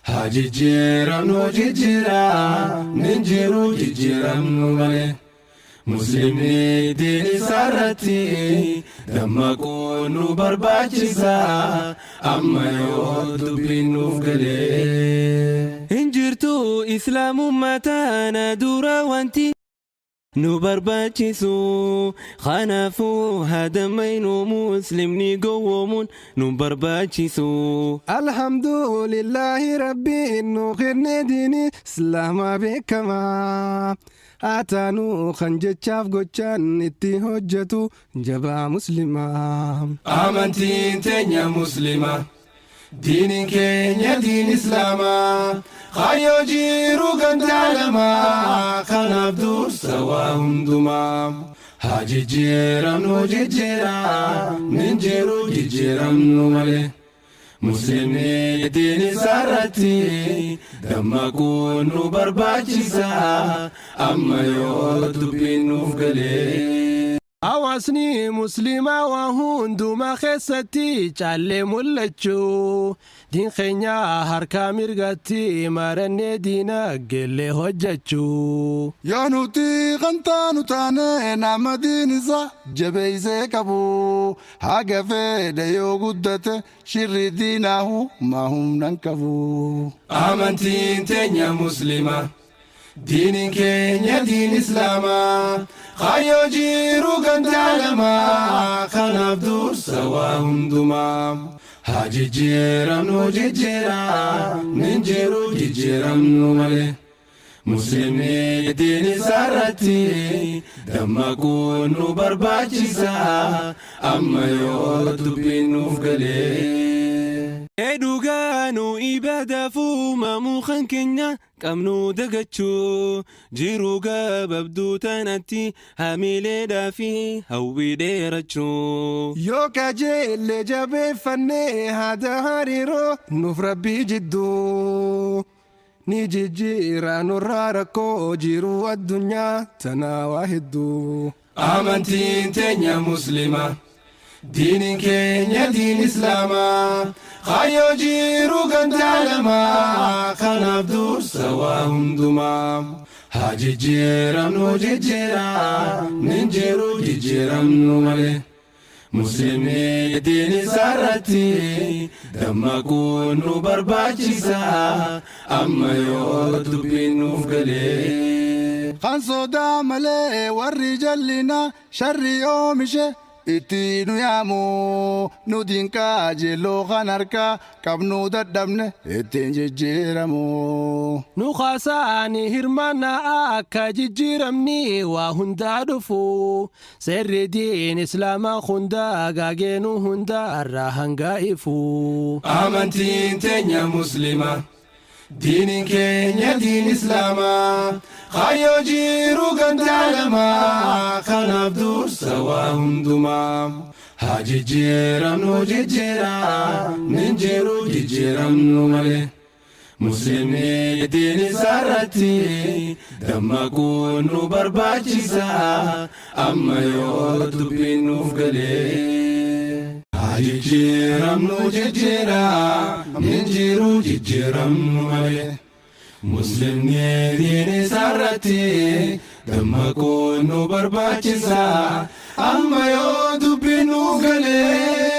Hajijiramnu jijira ninjiru jijiramnu male Muslimni dini sarati dammaquun nu barbaachisa amma yoo dubbiin nuuf galee Injirtu islaamummataan dura wanti nu barbaachisu kanaafuu hadamaynu muslimni gowwoomuun nu barbaachisu Alhamdulillahi rabbiin nu kenne diini islaamaa beekamaa Ataanu kan jechaaf gochaan itti hojjetu jabaa muslimaa Amantiin teenya muslima diiniin keenya diin islaamaa Khayyoo jiru gandaalama kanaaf dursa waa hundumaa Hajijiramnu jijira ninjiru jijiramnu male Muslimni dini sarati dammaquun nu barbaachisa amma yoo dubbiin nuuf galee Hawaasni muslimaa waa hundumaa keessatti caallee mul'achuu diin keenya harka mirgatti marannee diina gellee hojjechuu Yaa nuti qantaanu taane nama diin isaa jabeeysee qabu haga fedhe yoo guddate shirri diinaahu maa humnan qabu Amantiin teenya muslima diiniin keenya diin islaamaa Khayyoo jiru gandaalama kanaaf dursa waa hundumaa Hajijiramnu jijira ninjiru jijiramnu male Muslimni dini sarati dammaquun nu barbaachisa amma yoo dubbiin nuuf galee Dhugaanu ibadaafuu maamuukan keenya qabnu dagachuu jiruu gabaabduu tanatti hamileedhaa fi hawwii dheerachuu Yoo kajeelle jabeeffannee haada hariiroo nuuf rabbii jidduu ni jijjiira nurraa rakkoo jiruu addunyaa tanaa waa hedduu Amantiin teenya muslima diiniin keenya diin islaamaa Khayyoo jiru gandaalama kanaaf dursa waa hundumaa Hajijiramnu jijira ninjiru jijiramnu male Muslimni dini sarati dammaquun nu barbaachisa amma yoo dubbiin nuuf galee Kan sodaa malee warri jallina sharri oomishe itti nu yaamu nu diinqaa jeelloo kan harkaa qabnu dadhabne ittiin jijjiiramu Nu khaasaani hirmaannaa akka jijjiiramni waa hundaa dhufu seerri diin islaamaa hundaa gaageenu hundaa irraa hanga ifu Amantiin teenya muslima diiniin keenya diin islaamaa Khayyoo jiru gandaalama kanaaf dursa waa hundumaa Hajijiramnu jijira ninjiru jijiramnu male Muslimni dini sarati dammaquun nu barbaachisa amma yoo dubbiin nuuf galee Hajijiramnu jijira ninjiru jijiramnu male Muslimni dini sarati dammaquun nu barbaachisa amma yoo dubbiin nuuf galee